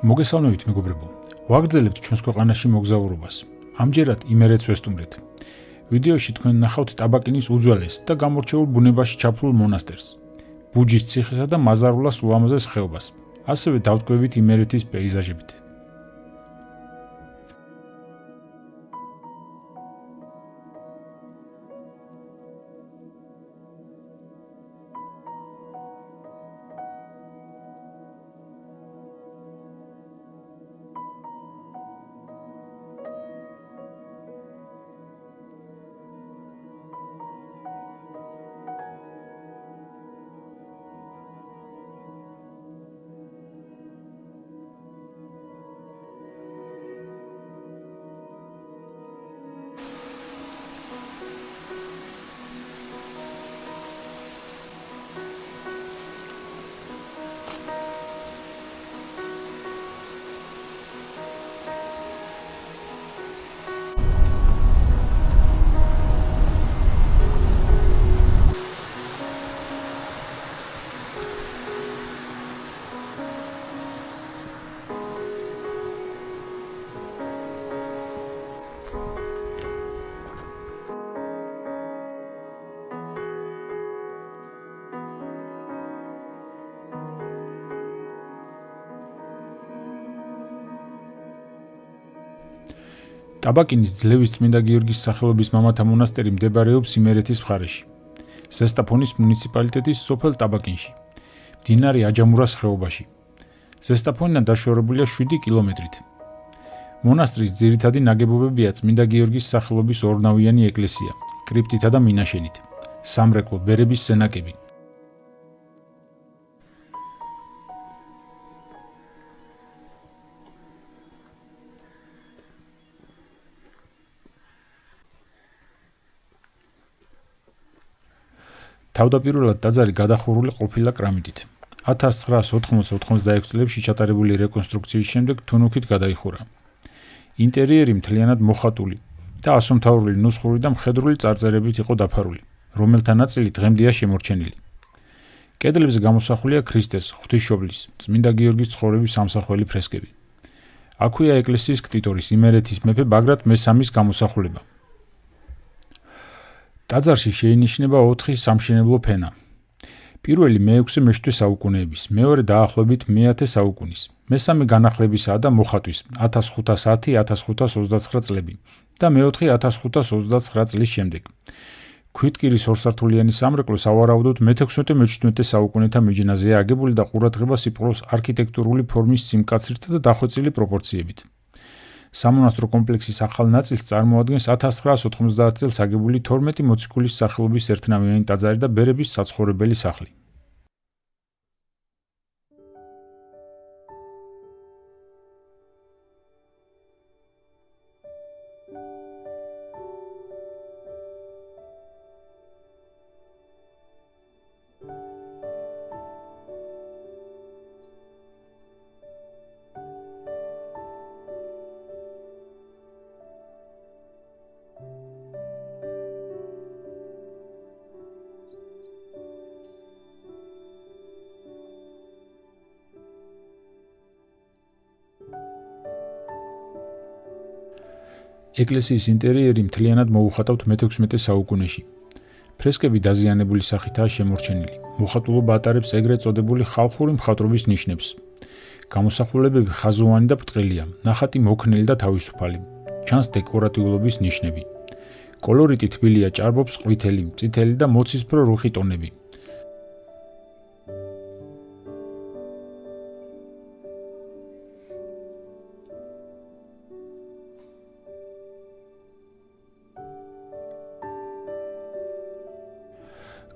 მოგესალმებით მეგობრებო. ვაგრძელებთ ჩვენს ქვეყანაში მოგზაურობას. ამჯერად იმერეთს ვესტუმრეთ. ვიდეოში თქვენ ნახავთ ტაბაკინის უძველეს და გამორჩეულ ბუნებაში ჩაფლულ მონასტერს, ბუჯის ციხესა და მაზარულას ულამაზეს ხეობას. ასევე დავტყვევით იმერეთის პეიზაჟებით. ტაბაკინის ძლევის წმინდა გიორგის სახელობის მამათა მონასტერი მდებარეობს იმერეთის მხარეში, ზესტაფონის მუნიციპალიტეტის სოფელ ტაბაკინში, მდინარე აჯამურას ხეობაში. ზესტაფონიდან დაშორებულია 7 კილომეტრით. მონასტრის ძირითადი ნაგებობებია წმინდა გიორგის სახელობის ორნავიანი ეკლესია, კრიპტითა და მინაშენით, სამრეკლო, ბერების სენაკები. თავდაპირველად ტაძარი გადახურული ყოფილა კრამიტით. 1980-86 წლებში ჩატარებული რეკონსტრუქციის შემდეგ თუნუქით გადაიხურა. ინტერიერი მთლიანად მოხატული და ასომთავრული ნუსხური და მხედრული წარწერებით იყო დაფარული, რომელთა ნაწილი დღემდეა შემორჩენილი. კედლებზე გამოსახულია ქრისტეს, ღვთისმშობლის, წმინდა გიორგის ცხოვრების ამსახველი ფრესკები. აქვეა ეკლესიის ქტიტორის, იმერეთის მეფე ბაგრატ მესამის გამოსახულება. ტაძარში შეინიშნება 4 სამშენებლო ფენა. პირველი მე-6 მე-7 საუკუნეების, მეორე დაახლოებით მე-10 საუკუნის, მესამე განახლებისაა და მოხატვის 1510-1529 წლები და მე-4 1529 წლის შემდეგ. ქვითკირის ორსართულიანი სამრეკლო სავარაუდოდ მე-16 მე-17 საუკუნეთა მიჯნაზეა აგებული და ყურადღებას იპყრობს არქიტექტურული ფორმის სიმკაცრით და დახვეწილი პროპორციებით. სამონასტრო კომპლექსის ახალ ნაწილს წარმოადგენს 1990 წელს აგებული 12 მოციქულის სახელობის ერთნავიანი ტაძარი და ბერების საცხოვრებელი სახლი. ეკლესიის ინტერიერი მთლიანად მოუხატავთ მე-16 საუკუნეში. ფრესკები დაზიანებული სახითაა შემორჩენილი. მოხატულობა ატარებს ეგრეთ წოდებული ხალხური მხატვრობის ნიშნებს. გამოსახულებები ხაზოვანი და ბრტყელია, ნახატი მოქნილი და თავისუფალი. ჩანს დეკორატიულობის ნიშნები. კოლორიტი თბილია, ჭარბობს ყვითელი, წითელი და მოცისფრო რუხი ტონები.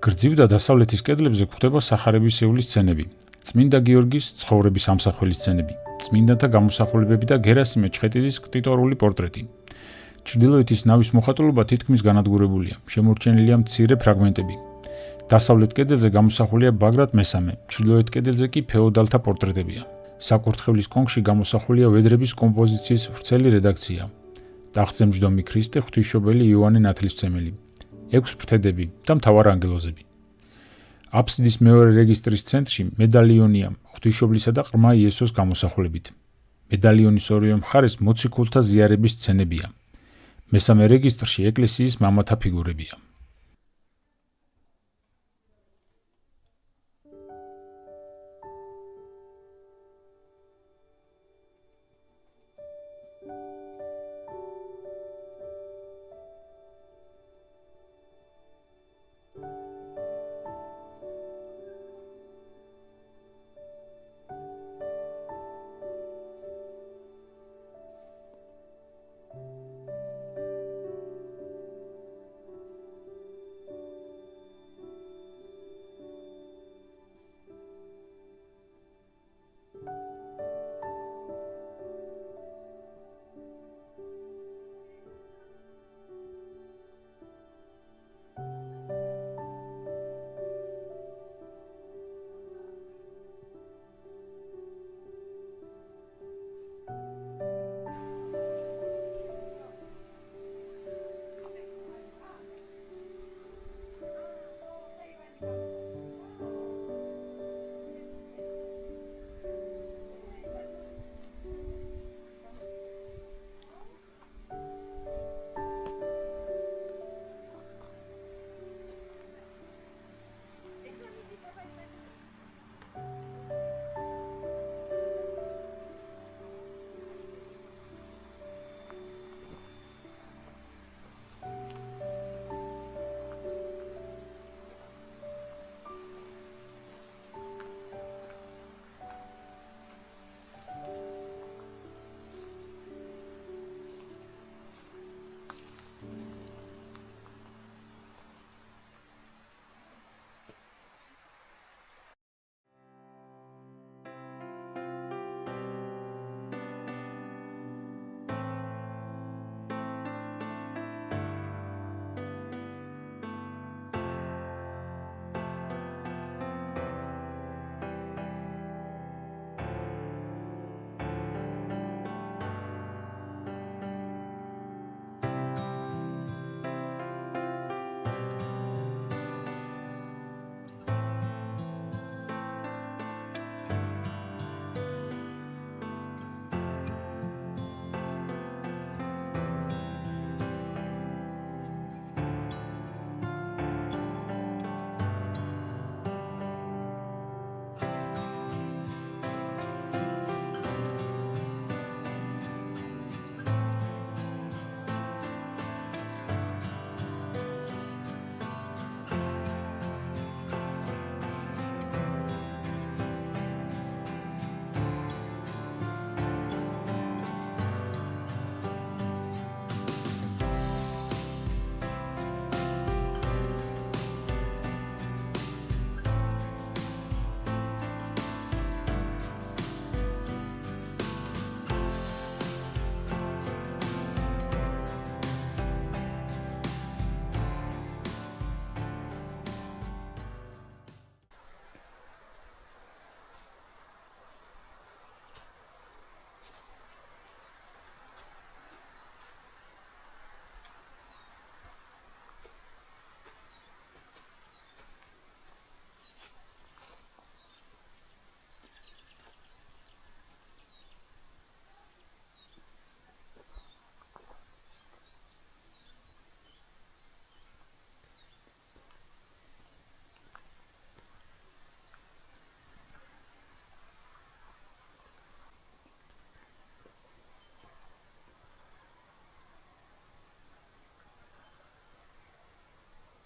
გრძივ და დასავლეთის კედლებზე გვხვდება სახარებისეული სცენები, წმინდა გიორგის ცხოვრების ამსახველი სცენები, წმინდანთა გამოსახულებები და გერასიმე ჩხეტიძის ქტიტორული პორტრეტი. ჩრდილოეთის ნავის მოხატულობა თითქმის განადგურებულია, შემორჩენილია მცირე ფრაგმენტები. დასავლეთ კედელზე გამოსახულია ბაგრატ მესამე, ჩრდილოეთ კედელზე კი ფეოდალთა პორტრეტებია. საკურთხევლის კონქში გამოსახულია ვედრების კომპოზიციის ვრცელი რედაქცია. ტახტზე მჯდომი ქრისტე, ღვთისმშობელი იოანე ნათლისმცემელი, 6 ფრთედები და მთავარანგელოზები. აფსიდის მეორე რეგისტრის ცენტრში მედალიონია ღვთისმშობლისა და ყრმა იესოს გამოსახულებით. მედალიონის ორივე მხარეს მოციქულთა ზიარების სცენებია. მესამე რეგისტრში ეკლესიის მამათა ფიგურებია.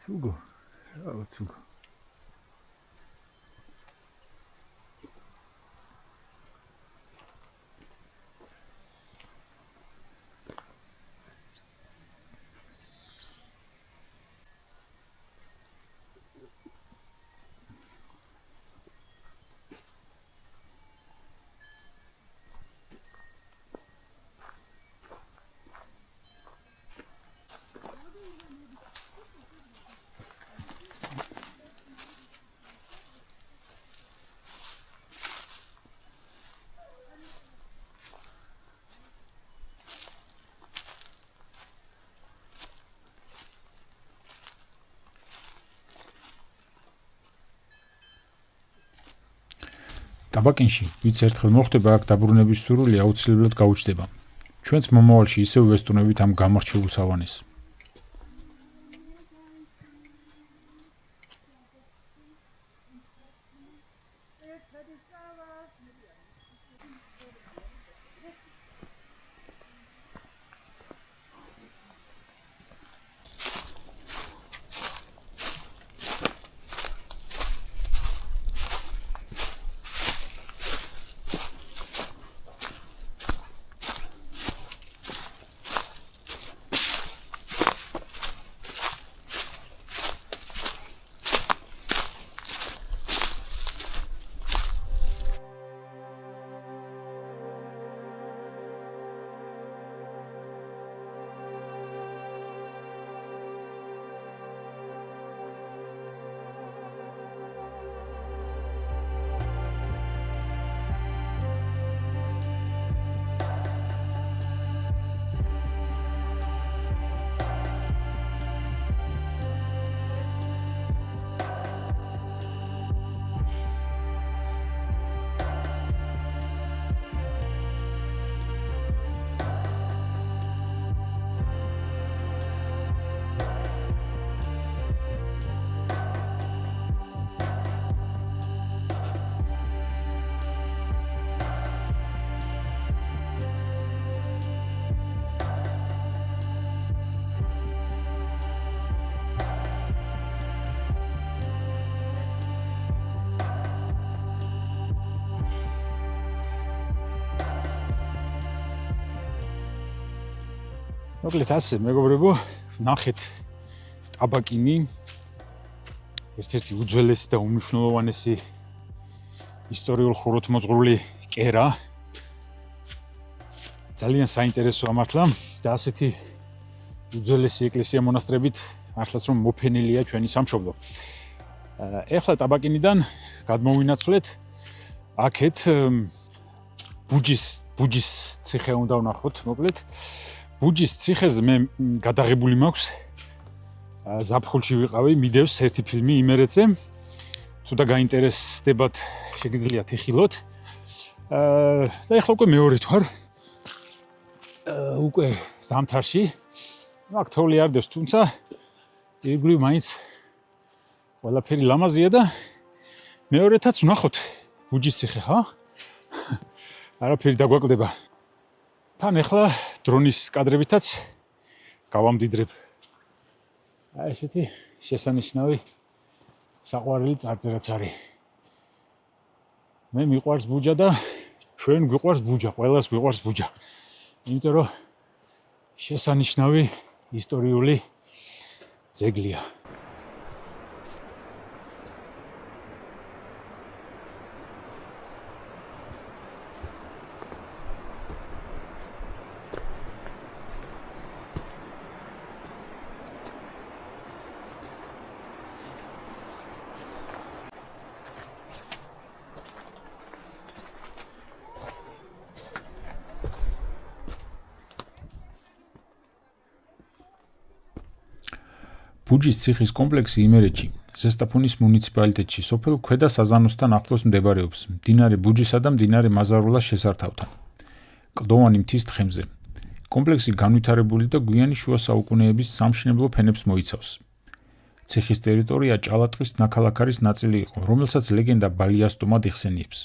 Hugo. Oh, it's Hugo. ტაბაკინში, ვინც ერთხელ მოხდება აქ დაბრუნების სურვილი აუცილებლად გაუჩნდება. ჩვენც მომავალში ისევ ვესტუნებით ამ გამორჩეულ სავანეს. მოკლედ ასე, მეგობრებო, ნახეთ ტაბაკინი, ერთ-ერთი უძველესი და უმნიშვნელოვანესი ისტორიულ ხუროთმოძღვრული კერა. ძალიან საინტერესოა მართლა და ასეთი უძველესი ეკლესია მონასტრებით მართლაც რომ მოფენილია ჩვენი სამშობლო. ეხლა ტაბაკინიდან გადმოვინაცვლეთ აქეთ ბუჯის ციხე უნდა ვნახოთ, მოკლედ. ბუჯის ციხეზე მე გადაღებული მაქვს ზაფხულში ვიყავი, მიდევს ერთი ფილმი იმერეთზე. თუ და გაინტერესდებათ, შეგიძლიათ იხილოთ. და ეხლა უკვე მეორე თვარ. უკვე ზამთარში. აქ თოვლი არ დევს, თუმცა ირგვლივ მაინც ყველაფერი ლამაზია და მეორეთაც ვნახოთ ბუჯის ციხე, ხა? არაფერი დაგვაკლდება. თან ეხლა დრონის კადრებითაც გავამდიდრებ. აი ესეთი შესანიშნავი საყვარელი წარწერაც არის. მე მიყვარს ბუჯა და ჩვენ გვიყვარს ბუჯა, ყველას გვიყვარს ბუჯა. იმიტომ რომ შესანიშნავი ისტორიული ძეგლია. ბუჯის ციხის კომპლექსი იმერეთში, ზესტაფონის მუნიციპალიტეტში, სოფელ ქვედა საზანოსთან ახლოს მდებარეობს, მდინარე ბუჯისა და მდინარე მაზარულას შესართავთან. კლდოვანი მთის თხემზე. კომპლექსი განვითარებული და გვიანი შუა საუკუნეების სამშენებლო ფენებს მოიცავს. ციხის ტერიტორია ჭალატყის ნაქალაქარის ნაწილი იყო, რომელსაც ლეგენდა ბალიასტომად იხსენიებს.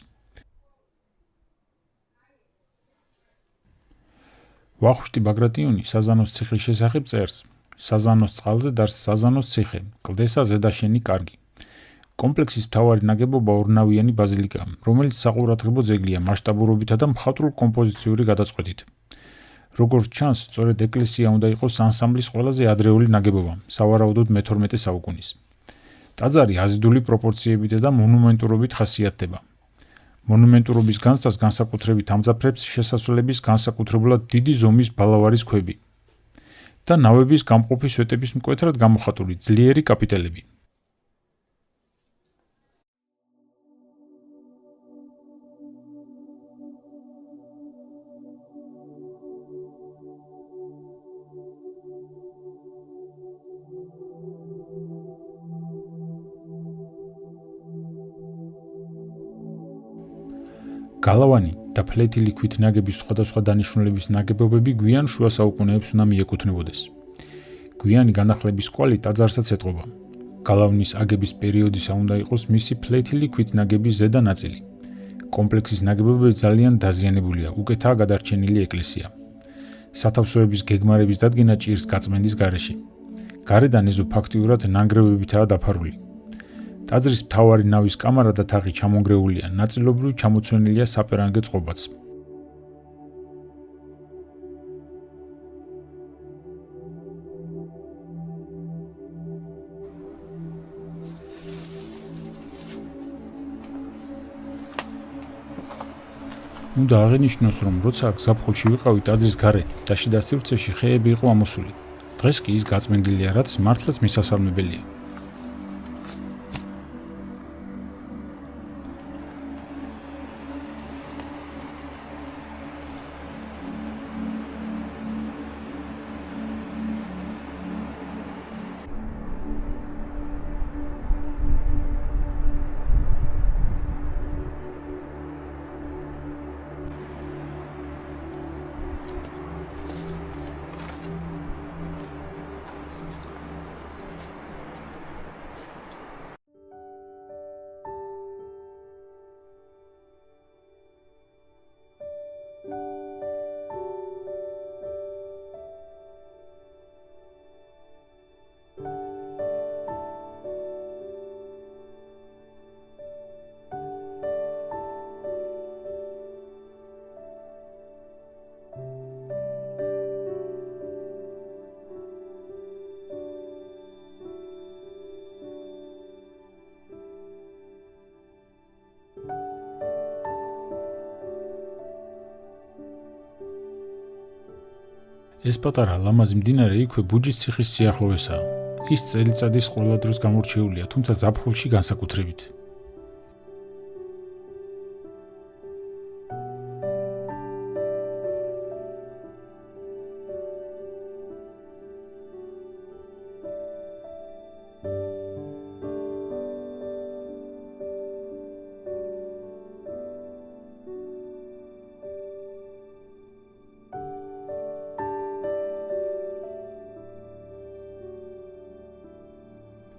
ვახუშტი ბაგრატიონი საზანოს ციხის შესახებ წერს. საზანოს წყალზე დარს საზანოს ციხე, კლდესა ზედაშენი კარგი. კომპლექსის მთავარი ნაგებობა ორნავიანი ბაზილიკაა, რომელიც საყურადღებო ძეგლია მასშტაბურობითა და მხატვრულ კომპოზიციური გადაწყვეტით. როგორც ჩანს, სწორედ ეკლესია უნდა იყოს ანსამბლის ყველაზე ადრეული ნაგებობა, სავარაუდოდ მე-12 საუკუნის. ტაძარი აზიდული პროპორციებით და მონუმენტურობით ხასიათდება. მონუმენტურობის განცდას განსაკუთრებით ამძაფრებს შესასვლელების განსაკუთრებულად დიდი ზომის ბალავარის ქვები და ნავების გამყოფი სვეტების მკვეთრად გამოხატული ძლიერი კაპიტელები. გალავანი და ფლეთილი ქვით ნაგები სხვადასხვა დანიშნულების ნაგებობები გვიან შუა საუკუნეებს უნდა მიეკუთვნებოდეს. გვიანი განახლების კვალი ტაძარსაც ეტყობა. გალავნის აგების პერიოდისა უნდა იყოს მისი ფლეთილი ქვით ნაგები ზედა ნაწილი. კომპლექსის ნაგებობები ძალიან დაზიანებულია, უკეთაა გადარჩენილი ეკლესია. სათავსოების გეგმარების დადგენა ჭირს გაწმენდის გარეშე. გარედან ეზო ფაქტიურად ნანგრევებითაა დაფარული. ტაძრის მთავარი ნავის კამარა და თაღი ჩამონგრეულია, ნაწილობრივ ჩამოცვენილია საპერანგე წყობაც. უნდა აღინიშნოს, რომ როცა გზაფხულში ვიყავი ტაძრის გარეთ და შიდა სივრცეში ხეები იყო ამოსული. დღეს კი ის გაწმენდილია, რაც მართლაც მისასალმებელია. ეს პატარა ლამაზი მდინარე იქვე ბუჯის ციხის სიახლოვესაა. ის წელიწადის ყველა დროს გამორჩეულია, თუმცა ზაფხულში განსაკუთრებით.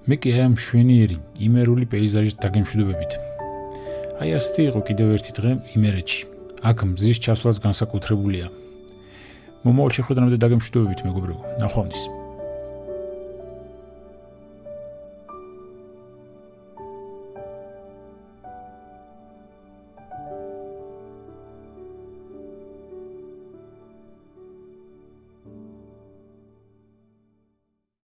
მე კი ამ მშვენიერი იმერული პეიზაჟით დაგემშვიდობებით. აი ასეთი იყო კიდევ ერთი დღე იმერეთში. აქ მზის ჩასვლაც განსაკუთრებულია. მომავალ შეხვედრამდე დაგემშვიდობებით, მეგობრებო. ნახვამდის.